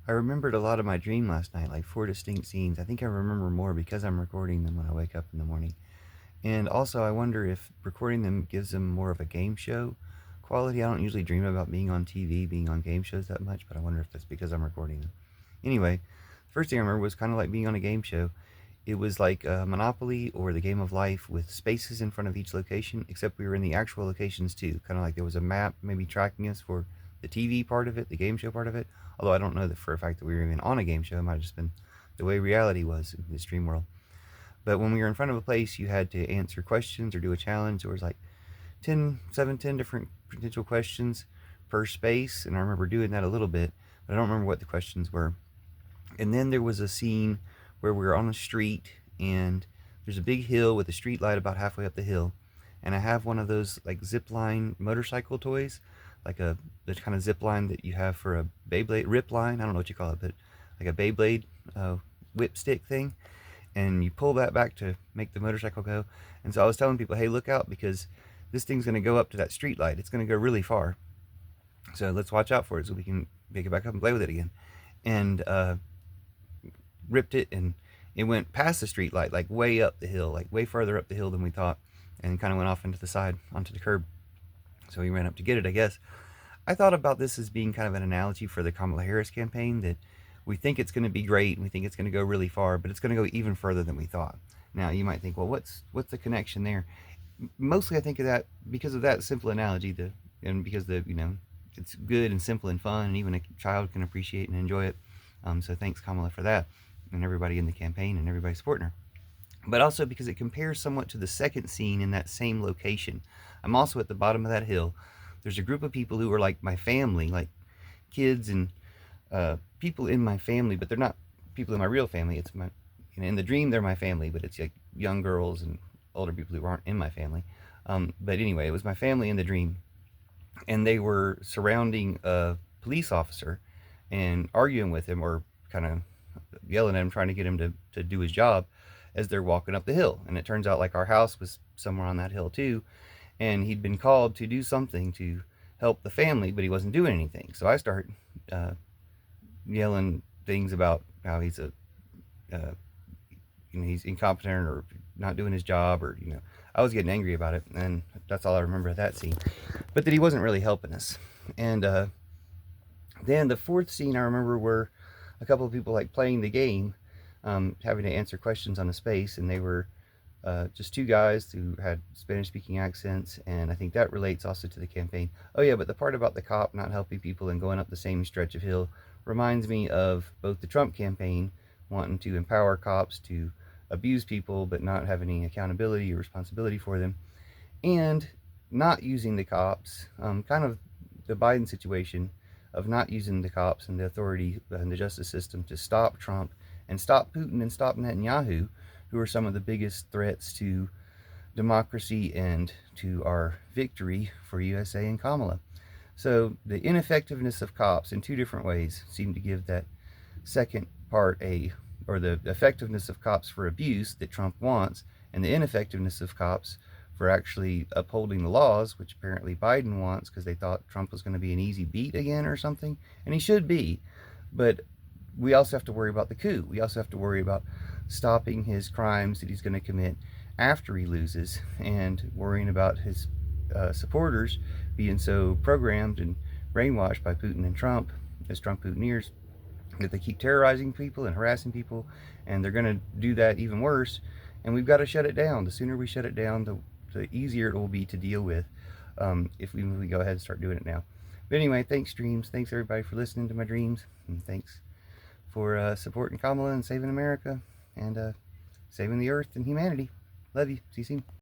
I remembered a lot of my dream last night, like 4 distinct scenes. I think I remember more because I'm recording them when I wake up in the morning. And also, I wonder if recording them gives them more of a game show quality. I don't usually dream about being on TV, being on game shows that much, but I wonder if that's because I'm recording them. Anyway, the first thing I remember was kind of like being on a game show. It was like Monopoly or the Game of Life with spaces in front of each location, except we were in the actual locations too. Kind of like there was a map maybe tracking us for the TV part of it, the game show part of it. Although I don't know that for a fact that we were even on a game show. It might have just been the way reality was in this dream world. But when we were in front of a place, you had to answer questions or do a challenge. There was like 10 different potential questions per space. And I remember doing that a little bit, but I don't remember what the questions were. And then there was a scene where we were on a street and there's a big hill with a street light about halfway up the hill. And I have one of those like zip line motorcycle toys, like the kind of zip line that you have for a Beyblade rip line. I don't know what you call it, but like a Beyblade whip stick thing. And you pull that back to make the motorcycle go. And so I was telling people, hey, look out because this thing's going to go up to that street light. It's going to go really far. So let's watch out for it so we can pick it back up and play with it again. And ripped it, and it went past the street light, like way up the hill, like way farther up the hill than we thought, and kind of went off into the side onto the curb. So we ran up to get it, I guess. I thought about this as being kind of an analogy for the Kamala Harris campaign, that we think it's going to be great and we think it's going to go really far, but it's going to go even further than we thought. Now you might think, well, what's the connection there? Mostly, I think of that because of that simple analogy, and because it's good and simple and fun, and even a child can appreciate and enjoy it. So thanks, Kamala, for that, and everybody in the campaign and everybody supporting her. But also because it compares somewhat to the second scene in that same location. I'm also at the bottom of that hill. There's a group of people who are like my family, like kids and people in my family, but they're not people in my real family. It's my, in the dream they're my family, but it's like young girls and older people who aren't in my family. But anyway, it was my family in the dream, and they were surrounding a police officer and arguing with him, or kind of yelling at him, trying to get him to do his job as they're walking up the hill. And it turns out like our house was somewhere on that hill too, and he'd been called to do something to help the family, but he wasn't doing anything. So I start uh, yelling things about how he's uh, he's incompetent or not doing his job, or I was getting angry about it, and that's all I remember of that scene. But that he wasn't really helping us. And then the fourth scene I remember were a couple of people like playing the game, having to answer questions on a space, and they were just two guys who had Spanish-speaking accents, and I think that relates also to the campaign. Oh yeah, but the part about the cop not helping people and going up the same stretch of hill reminds me of both the Trump campaign wanting to empower cops to abuse people but not have any accountability or responsibility for them, and not using the cops, kind of the Biden situation of not using the cops and the authority and the justice system to stop Trump and stop Putin and stop Netanyahu, who are some of the biggest threats to democracy and to our victory for USA and Kamala. So the ineffectiveness of cops in two different ways seem to give that second part or the effectiveness of cops for abuse that Trump wants, and the ineffectiveness of cops for actually upholding the laws, which apparently Biden wants because they thought Trump was going to be an easy beat again or something, and he should be. But we also have to worry about the coup. We also have to worry about stopping his crimes that he's going to commit after he loses, and worrying about his supporters being so programmed and brainwashed by Putin and Trump, as Trump Putineers, that they keep terrorizing people and harassing people, and they're going to do that even worse. And we've got to shut it down. The sooner we shut it down, the easier it will be to deal with, if we go ahead and start doing it now. But anyway, thanks, dreams. Thanks, everybody, for listening to my dreams. And thanks for supporting Kamala and saving America, and saving the earth and humanity. Love you. See you soon.